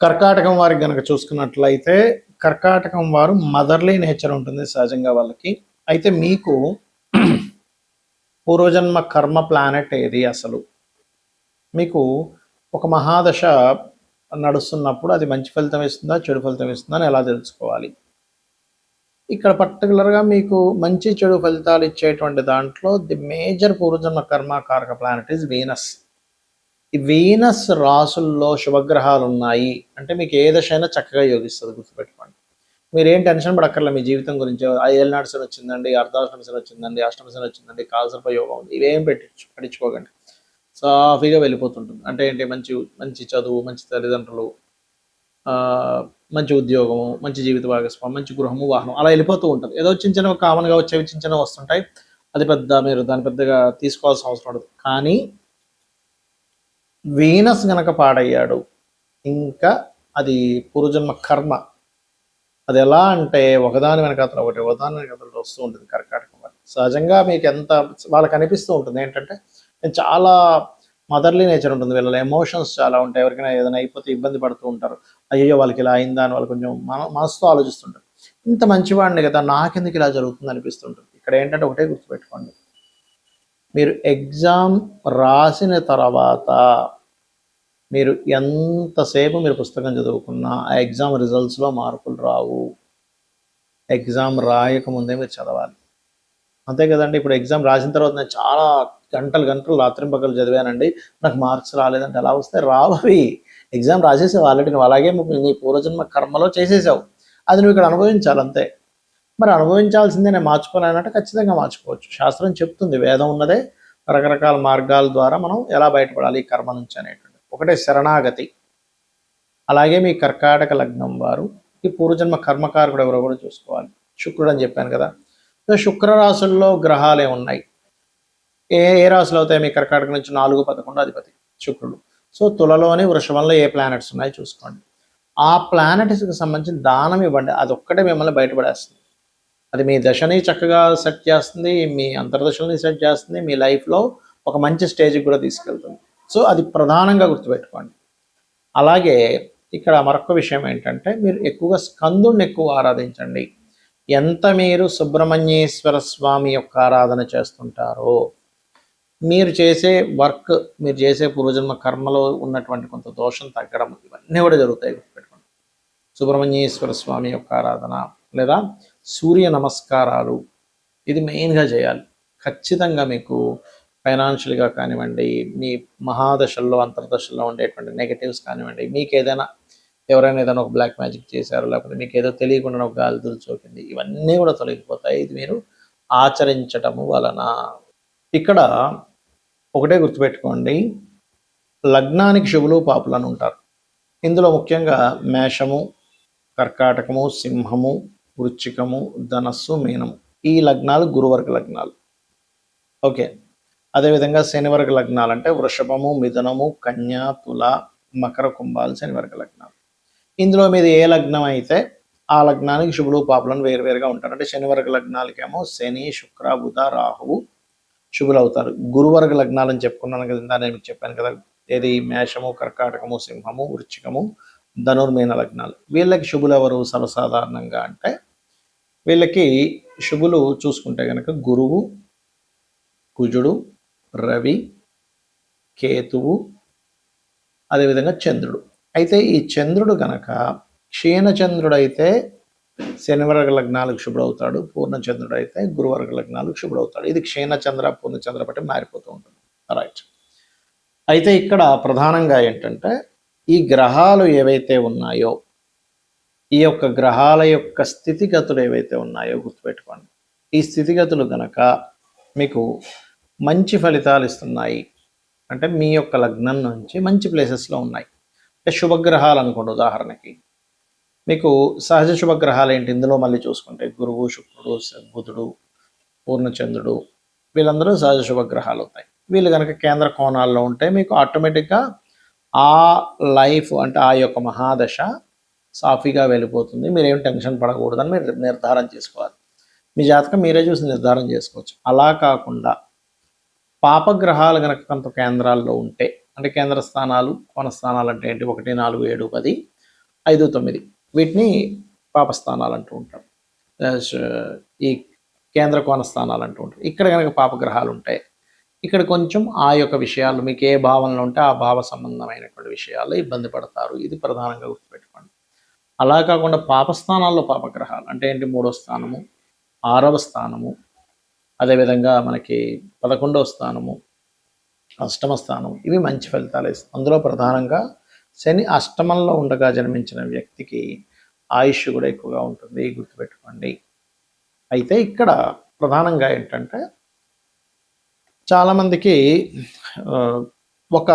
కర్కాటకం వారికి గనక చూసుకున్నట్లయితే కర్కాటకం వారు మదర్లీ నేచర్ ఉంటుంది సహజంగా వాళ్ళకి. అయితే మీకు పూర్వజన్మ కర్మ ప్లానెట్ ఏది అసలు? మీకు ఒక మహాదశ నడుస్తున్నప్పుడు అది మంచి ఫలితం ఇస్తుందా చెడు ఫలితం ఇస్తుందా అని ఎలా తెలుసుకోవాలి? ఇక్కడ పర్టికులర్గా మీకు మంచి చెడు ఫలితాలు ఇచ్చేటువంటి దాంట్లో ది మేజర్ పూర్వజన్మ కర్మ కారక ప్లానెట్ ఇస్ వీనస్. ఈ వీనస్ రాసుల్లో శుభగ్రహాలు ఉన్నాయి అంటే మీకు ఏ దశ అయినా చక్కగా యోగిస్తుంది, గుర్తుపెట్టుకోండి. మీరు ఏం టెన్షన్ పడక్కర్లే మీ జీవితం గురించి. ఏళ్ళనాడు శని వచ్చిందండి, అర్ధాష్టమి శని వచ్చిందండి, అష్టమి శని వచ్చిందండి, కాలసర్ప యోగం ఉంది, ఇవేం పట్టించుకోకండి. సాఫీగా వెళ్ళిపోతుంటుంది. అంటే ఏంటి, మంచి మంచి చదువు, మంచి తల్లిదండ్రులు, మంచి ఉద్యోగము, మంచి జీవిత భాగస్వామి, మంచి గృహము, వాహనం, అలా వెళ్ళిపోతూ ఉంటుంది. ఏదో చిన్న చిన్న కామన్గా వచ్చేవి చిన్న చిన్న వస్తుంటాయి. అది పెద్ద మీరు దాన్ని పెద్దగా తీసుకోవాల్సిన అవసరం ఉండదు. కానీ వీనస్ గనక పాడయ్యాడు ఇంకా అది పూర్వజన్మ కర్మ. అది ఎలా అంటే ఒకదాని వెనకాతల ఒకటి వస్తూ ఉంటుంది కర్కాటకం వారికి. సహజంగా మీకు ఎంత వాళ్ళకి అనిపిస్తూ ఉంటుంది ఏంటంటే చాలా మదర్లీ నేచర్ ఉంటుంది, వీళ్ళ ఎమోషన్స్ చాలా ఉంటాయి. ఎవరికైనా ఏదైనా అయిపోతే ఇబ్బంది పడుతూ ఉంటారు. అయ్యో వాళ్ళకి ఇలా అయిందా అని వాళ్ళు కొంచెం మనసుతో ఆలోచిస్తుంటారు. ఇంత మంచివాడిని కదా, నాకెందుకు ఇలా జరుగుతుంది అనిపిస్తుంటుంది. ఇక్కడ ఏంటంటే ఒకటే గుర్తుపెట్టుకోండి, మీరు ఎగ్జామ్ రాసిన తర్వాత మీరు ఎంతసేపు మీరు పుస్తకం చదువుకున్నా ఆ ఎగ్జామ్ రిజల్ట్స్లో మార్కులు రావు. ఎగ్జామ్ రాయకముందే మీరు చదవాలి, అంతే కదండి. ఇప్పుడు ఎగ్జామ్ రాసిన తర్వాత నేను చాలా గంటలు రాత్రింపగలు చదివానండి, నాకు మార్క్స్ రాలేదంటే ఎలా వస్తాయి? రావవి. ఎగ్జామ్ రాసేసావు ఆల్రెడీ, నువ్వు అలాగే నీ పూర్వజన్మ కర్మలో చేసేసావు. అది నువ్వు ఇక్కడ అనుభవించాలి అంతే. మరి అనుభవించాల్సిందే నేను మార్చుకోలేనంటే ఖచ్చితంగా మార్చుకోవచ్చు. శాస్త్రం చెప్తుంది, వేదం ఉన్నదే రకరకాల మార్గాల ద్వారా మనం ఎలా బయటపడాలి ఈ కర్మ నుంచి అనేటువంటి. ఒకటే శరణాగతి. అలాగే మీ కర్కాటక లగ్నం వారు ఈ పూర్వజన్మ కర్మకారకుడు ఎవరో కూడా చూసుకోవాలి. శుక్రుడు అని చెప్పాను కదా. సో శుక్ర రాశుల్లో గ్రహాలే ఉన్నాయి. ఏ రాశులు అవుతాయి? మీ కర్కాటక నుంచి 4, 11 అధిపతి శుక్రుడు. సో తులలోని వృషభంలో ఏ ప్లానెట్స్ ఉన్నాయో చూసుకోండి. ఆ ప్లానెట్స్కి సంబంధించిన దానం ఇవ్వండి, అదొక్కటే మిమ్మల్ని బయటపడేస్తుంది. అది మీ దశని చక్కగా సెట్ చేస్తుంది, మీ అంతర్దశని సెట్ చేస్తుంది, మీ లైఫ్లో ఒక మంచి స్టేజ్కి కూడా తీసుకెళ్తుంది. సో అది ప్రధానంగా గుర్తుపెట్టుకోండి. అలాగే ఇక్కడ మరొక విషయం ఏంటంటే మీరు ఎక్కువగా స్కందుడిని ఎక్కువ ఆరాధించండి. ఎంత మీరు సుబ్రహ్మణ్యేశ్వర స్వామి యొక్క ఆరాధన చేస్తుంటారో మీరు చేసే వర్క్, మీరు చేసే పూర్వజన్మ కర్మలో ఉన్నటువంటి కొంత దోషం తగ్గడం, ఇవన్నీ కూడా జరుగుతాయి, గుర్తుపెట్టుకోండి. సుబ్రహ్మణ్యేశ్వర స్వామి యొక్క ఆరాధన లేదా సూర్య నమస్కారాలు ఇది మెయిన్గా చేయాలి. ఖచ్చితంగా మీకు ఫైనాన్షియల్గా కానివ్వండి, మీ మహాదశల్లో అంతర్దశల్లో ఉండేటువంటి నెగటివ్స్ కానివ్వండి, మీకు ఎవరైనా ఏదైనా ఒక బ్లాక్ మ్యాజిక్ చేశారు, లేకపోతే మీకు ఏదో తెలియకుండా ఒక గాలి సోకింది, ఇవన్నీ కూడా తొలగిపోతాయి ఇది మీరు ఆచరించటము వలన. ఇక్కడ ఒకటే గుర్తుపెట్టుకోండి, లగ్నానికి శుభులు పాపులు అని ఉంటారు. ఇందులో ముఖ్యంగా మేషము, కర్కాటకము, సింహము, వృశ్చికము, ధనస్సు, మీనము ఈ లగ్నాలు గురువర్గ లగ్నాలు. ఓకే, అదేవిధంగా శనివర్గ లగ్నాలు అంటే వృషభము, మిథునము, కన్య, తుల, మకర, కుంభాలు శనివర్గ లగ్నాలు. ఇందులో మీద ఏ లగ్నం అయితే ఆ లగ్నానికి శుభులు పాపులను వేరువేరుగా ఉంటారు. అంటే శనివర్గ లగ్నాలకేమో శని, శుక్ర, బుధ, రాహువు శుభులు అవుతారు. గురువర్గ లగ్నాలని చెప్పుకున్నాను కదా, నేను మీకు చెప్పాను కదా, ఏది మేషము, కర్కాటకము, సింహము, వృశ్చికము, ధనుర్మీన లగ్నాలు. వీళ్ళకి శుభులు ఎవరు సర్వసాధారణంగా అంటే వీళ్ళకి శుభులు చూసుకుంటే కనుక గురువు, కుజుడు, రవి, కేతువు, అదేవిధంగా చంద్రుడు. అయితే ఈ చంద్రుడు గనక క్షీణచంద్రుడు అయితే శనివర్గ లగ్నాలకు శుభుడవుతాడు, పూర్ణచంద్రుడు అయితే గురువర్గ లగ్నాలకు శుభుడవుతాడు. ఇది క్షీణచంద్ర పూర్ణచంద్ర బట్టి మారిపోతూ ఉంటుంది. రైట్. అయితే ఇక్కడ ప్రధానంగా ఏంటంటే ఈ గ్రహాలు ఏవైతే ఉన్నాయో, ఈ యొక్క గ్రహాల యొక్క స్థితిగతులు ఏవైతే ఉన్నాయో గుర్తుపెట్టుకోండి. ఈ స్థితిగతులు గనక మీకు మంచి ఫలితాలు ఇస్తున్నాయి అంటే మీ యొక్క లగ్నం నుంచి మంచి ప్లేసెస్లో ఉన్నాయి. అంటే శుభగ్రహాలు అనుకోండి, ఉదాహరణకి మీకు సహజ శుభగ్రహాలు ఏంటి ఇందులో మళ్ళీ చూసుకుంటే గురువు, శుక్రుడు, బుధుడు, పూర్ణచంద్రుడు వీళ్ళందరూ సహజ శుభగ్రహాలు అవుతాయి. వీళ్ళు కనుక కేంద్ర కోణాల్లో ఉంటే మీకు ఆటోమేటిక్గా ఆ లైఫ్ అంటే ఆ యొక్క మహాదశ సాఫీగా వెళ్ళిపోతుంది. మీరేం టెన్షన్ పడకూడదని మీరు నిర్ధారణ చేసుకోవాలి. మీ జాతకం మీరే చూసి నిర్ధారణ చేసుకోవచ్చు. అలా కాకుండా పాపగ్రహాలు కనుక కొంత కేంద్రాల్లో ఉంటే, అంటే కేంద్ర స్థానాలు, కోణ స్థానాలు అంటే ఏంటి, 1, 4, 7, 10 5, 9 వీటిని పాపస్థానాలు అంటూ ఉంటారు. ఈ కేంద్ర కోణ స్థానాలు అంటూ ఉంటారు. ఇక్కడ కనుక పాపగ్రహాలు ఉంటాయి, ఇక్కడ కొంచెం ఆ యొక్క విషయాలు మీకు ఏ భావనలో ఉంటే ఆ భావ సంబంధమైనటువంటి విషయాల్లో ఇబ్బంది పడతారు. ఇది ప్రధానంగా గుర్తుపెట్టుకోండి. అలా కాకుండా పాపస్థానాల్లో పాపగ్రహాలు అంటే ఏంటి, 3వ స్థానము, 6వ స్థానము, అదేవిధంగా మనకి 11వ స్థానము, 8వ స్థానం, ఇవి మంచి ఫలితాలు ఇస్తాయి. అందులో ప్రధానంగా శని అష్టమంలో ఉండగా జన్మించిన వ్యక్తికి ఆయుష్ కూడా ఎక్కువగా ఉంటుంది, గుర్తుపెట్టుకోండి. అయితే ఇక్కడ ప్రధానంగా ఏంటంటే చాలామందికి ఒక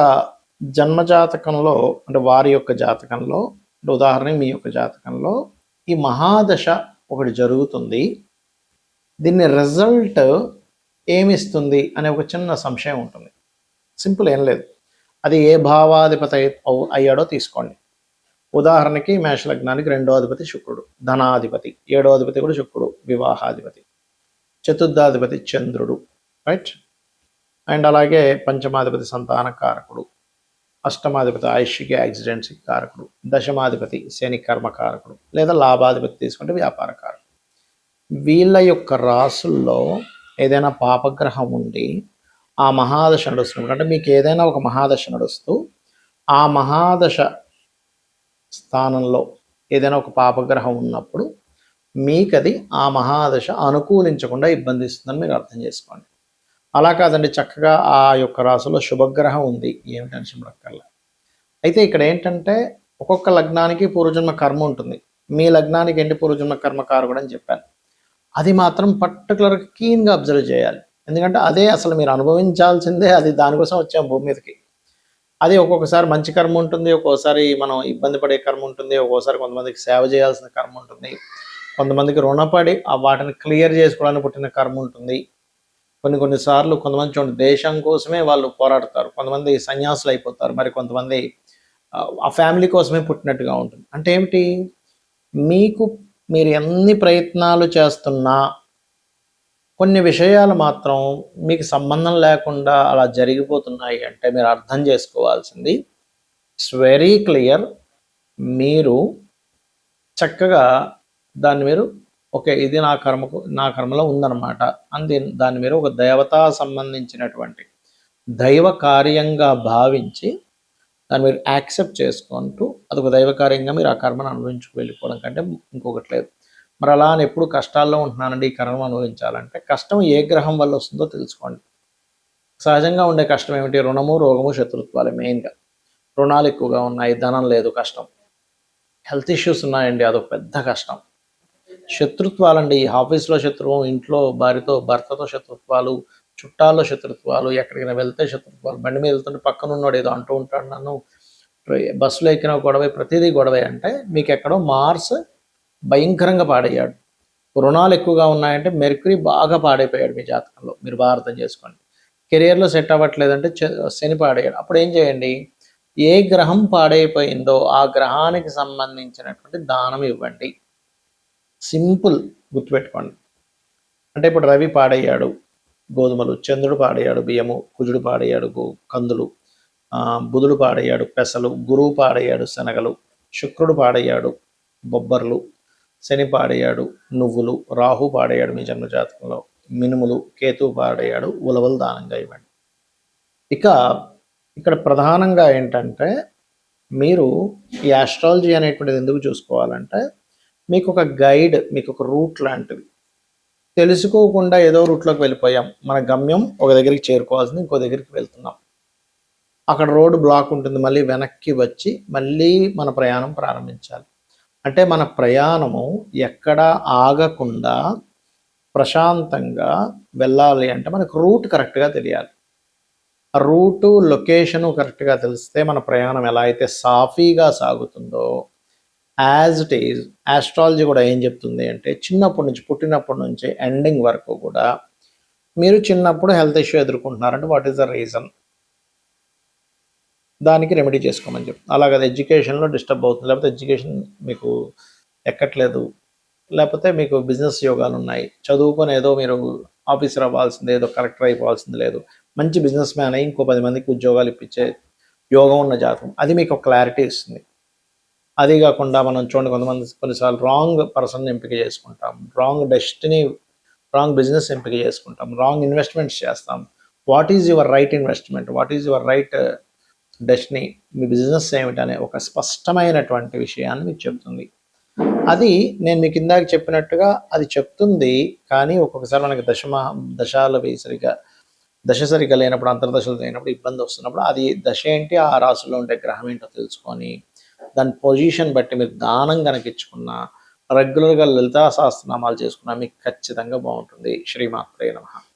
జన్మజాతకంలో అంటే వారి యొక్క జాతకంలో, ఉదాహరణకి మీ యొక్క జాతకంలో ఈ మహాదశ ఒకటి జరుగుతుంది, దీన్ని రిజల్ట్ ఏమిస్తుంది అనే ఒక చిన్న సంశయం ఉంటుంది. సింపుల్ ఏం లేదు, అది ఏ భావాధిపతి అయ్యాడో తీసుకోండి. ఉదాహరణకి మేష లగ్నానికి 2వ అధిపతి శుక్రుడు, ధనాధిపతి, 7వ అధిపతి కూడా శుక్రుడు, వివాహాధిపతి, చతుర్థాధిపతి చంద్రుడు, రైట్. అండ్ అలాగే పంచమాధిపతి సంతాన కారకుడు, అష్టమాధిపతి ఆయుష్కి యాక్సిడెంట్స్కి కారకుడు, దశమాధిపతి శని కర్మకారకుడు, లేదా లాభాధిపతి తీసుకుంటే వ్యాపార కారకుడు. వీళ్ళ యొక్క రాసుల్లో ఏదైనా పాపగ్రహం ఉండి ఆ మహాదశ నడుస్తున్నప్పుడు, అంటే మీకు ఏదైనా ఒక మహాదశ నడుస్తూ ఆ మహాదశ స్థానంలో ఏదైనా ఒక పాపగ్రహం ఉన్నప్పుడు మీకు అది ఆ మహాదశ అనుకూలించకుండా ఇబ్బంది ఇస్తుందని మీరు అర్థం చేసుకోండి. అలా కాదండి, చక్కగా ఆ యొక్క రాశిలో శుభగ్రహం ఉంది, ఏమి టెన్షన్ పడక్కర్లా. అయితే ఇక్కడ ఏంటంటే ఒక్కొక్క లగ్నానికి పూర్వజన్మ కర్మ ఉంటుంది. మీ లగ్నానికి ఏంటి పూర్వజన్మ కర్మ కారకుడు అని చెప్పాను. అది మాత్రం పర్టికులర్గా కీన్గా అబ్జర్వ్ చేయాలి. ఎందుకంటే అదే అసలు మీరు అనుభవించాల్సిందే, అది దానికోసం వచ్చాం భూమి మీదకి. అది ఒక్కొక్కసారి మంచి కర్మ ఉంటుంది, ఒక్కోసారి మనం ఇబ్బంది పడే కర్మ ఉంటుంది, ఒక్కోసారి కొంతమందికి సేవ చేయాల్సిన కర్మ ఉంటుంది, కొంతమందికి రుణపడి ఆ వాటిని క్లియర్ చేసుకోవడానికి పుట్టిన కర్మ ఉంటుంది. కొన్నిసార్లు కొంతమంది చూడండి దేశం కోసమే వాళ్ళు పోరాడతారు, కొంతమంది సన్యాసులు అయిపోతారు, మరి కొంతమంది ఆ ఫ్యామిలీ కోసమే పుట్టినట్టుగా ఉంటుంది. అంటే ఏమిటి, మీరు ఎన్ని ప్రయత్నాలు చేస్తున్నా కొన్ని విషయాలు మాత్రం మీకు సంబంధం లేకుండా అలా జరిగిపోతున్నాయి అంటే మీరు అర్థం చేసుకోవాల్సింది ఇట్స్ వెరీ క్లియర్. మీరు చక్కగా దాన్ని మీరు ఓకే ఇది నా కర్మలో ఉందన్నమాట అని దాన్ని మీరు ఒక దేవతా సంబంధించినటువంటి దైవ కార్యంగా భావించి దాన్ని మీరు యాక్సెప్ట్ చేసుకుంటూ అదొక దైవ కార్యంగా మీరు ఆ కర్మను అనుభవించుకు వెళ్ళిపోవడం కంటే ఇంకొకటి లేదు. మరి అలా అని ఎప్పుడు కష్టాల్లో ఉంటున్నానండి ఈ కర్మను అనుభవించాలంటే కష్టం ఏ గ్రహం వల్ల వస్తుందో తెలుసుకోండి. సహజంగా ఉండే కష్టం ఏమిటి, రుణము, రోగము, శత్రుత్వాలు. మెయిన్గా రుణాలు ఎక్కువగా ఉన్నాయి, ధనం లేదు, కష్టం. హెల్త్ ఇష్యూస్ ఉన్నాయండి, అదొక పెద్ద కష్టం. శత్రుత్వాలండి, ఆఫీస్లో శత్రువు, ఇంట్లో భర్తతో శత్రుత్వాలు, చుట్టాల్లో శత్రుత్వాలు, ఎక్కడికైనా వెళ్తే శత్రుత్వాలు, బండి మీద వెళ్తుంటే పక్కన ఉన్నాడు ఏదో అంటూ ఉంటాడు, నన్ను బస్సులో ఎక్కిన గొడవే, ప్రతిదీ గొడవే. అంటే మీకు ఎక్కడో మార్స్ భయంకరంగా పాడయ్యాడు. రుణాలు ఎక్కువగా ఉన్నాయంటే మెర్క్యూరీ బాగా పాడైపోయాడు మీ జాతకంలో, మీరు బాగా అర్థం చేసుకోండి. కెరియర్లో సెట్ అవ్వట్లేదంటే శని పాడయ్యాడు. అప్పుడు ఏం చేయండి, ఏ గ్రహం పాడైపోయిందో ఆ గ్రహానికి సంబంధించినటువంటి దానం ఇవ్వండి. సింపుల్, గుర్తుపెట్టుకోండి. అంటే ఇప్పుడు రవి పాడయ్యాడు గోధుమలు, చంద్రుడు పాడయ్యాడు బియ్యము, కుజుడు పాడయ్యాడు కందులు, బుధుడు పాడయ్యాడు పెసలు, గురువు పాడయ్యాడు శనగలు, శుక్రుడు పాడయ్యాడు బొబ్బర్లు, శని పాడయ్యాడు నువ్వులు, రాహు పాడయ్యాడు మీ జన్మజాతకంలో మినుములు, కేతు పాడయ్యాడు ఉలవలు దానంగా ఇవ్వండి. ఇక ఇక్కడ ప్రధానంగా ఏంటంటే మీరు ఈ ఆస్ట్రాలజీ అనేటువంటిది ఎందుకు చూసుకోవాలంటే మీకు ఒక గైడ్, మీకు ఒక రూట్ లాంటిది. తెలుసుకోకుండా ఏదో రూట్లోకి వెళ్ళిపోయాం, మన గమ్యం ఒక దగ్గరికి చేరుకోవాల్సింది ఇంకో దగ్గరికి వెళ్తున్నాం, అక్కడ రోడ్డు బ్లాక్ ఉంటుంది, మళ్ళీ వెనక్కి వచ్చి మళ్ళీ మన ప్రయాణం ప్రారంభించాలి. అంటే మన ప్రయాణము ఎక్కడ ఆగకుండా ప్రశాంతంగా వెళ్ళాలి అంటే మనకు రూట్ కరెక్ట్గా తెలియాలి. ఆ రూటు లొకేషను కరెక్ట్గా తెలిస్తే మన ప్రయాణం ఎలా అయితే సాఫీగా సాగుతుందో యాజ్ ఇట్ ఈజ్ ఆస్ట్రాలజీ కూడా ఏం చెప్తుంది అంటే చిన్నప్పటి నుంచి, పుట్టినప్పటి నుంచి ఎండింగ్ వరకు కూడా మీరు చిన్నప్పుడు హెల్త్ ఇష్యూ ఎదుర్కొంటున్నారంటే వాట్ ఈస్ ద రీజన్, దానికి రెమెడీ చేసుకోమని చెప్పి. అలాగే ఎడ్యుకేషన్లో డిస్టర్బ్ అవుతుంది, లేకపోతే ఎడ్యుకేషన్ మీకు ఎక్కట్లేదు, లేకపోతే మీకు బిజినెస్ యోగాలు ఉన్నాయి, చదువుకొని ఏదో మీరు ఆఫీసర్ అవ్వాల్సింది, ఏదో కలెక్టర్ అయిపోవాల్సింది లేదు, మంచి బిజినెస్ మ్యాన్ అయ్యి ఇంకో 10 మందికి ఉద్యోగాలు ఇప్పించే యోగం ఉన్న జాతకం, అది మీకు ఒక క్లారిటీ ఇస్తుంది. అది కాకుండా మనం చూడండి, కొంతమంది కొన్నిసార్లు రాంగ్ పర్సన్ ఎంపిక చేసుకుంటాం, రాంగ్ డెస్టినీ, రాంగ్ బిజినెస్ ఎంపిక చేసుకుంటాం, రాంగ్ ఇన్వెస్ట్మెంట్స్ చేస్తాం. What is your right investment, what is your right destiny, మీ బిజినెస్ ఏమిటనే ఒక స్పష్టమైనటువంటి విషయాన్ని మీకు చెప్తుంది. అది నేను మీకు ఇందాక చెప్పినట్టుగా అది చెప్తుంది. కానీ ఒక్కొక్కసారి మనకి దశాలు సరిగా దశ సరిగా లేనప్పుడు, అంతర్దశలు లేనప్పుడు, ఇబ్బంది వస్తున్నప్పుడు, అది దశ ఏంటి, ఆ రాశిలో ఉండే గ్రహం ఏంటో తెలుసుకొని దాని పొజిషన్ బట్టి మీరు దానం కనుక రెగ్యులర్గా లలితా సహస్రనామాలు చేసుకున్నా మీకు ఖచ్చితంగా బాగుంటుంది. శ్రీమాత్రే నమః.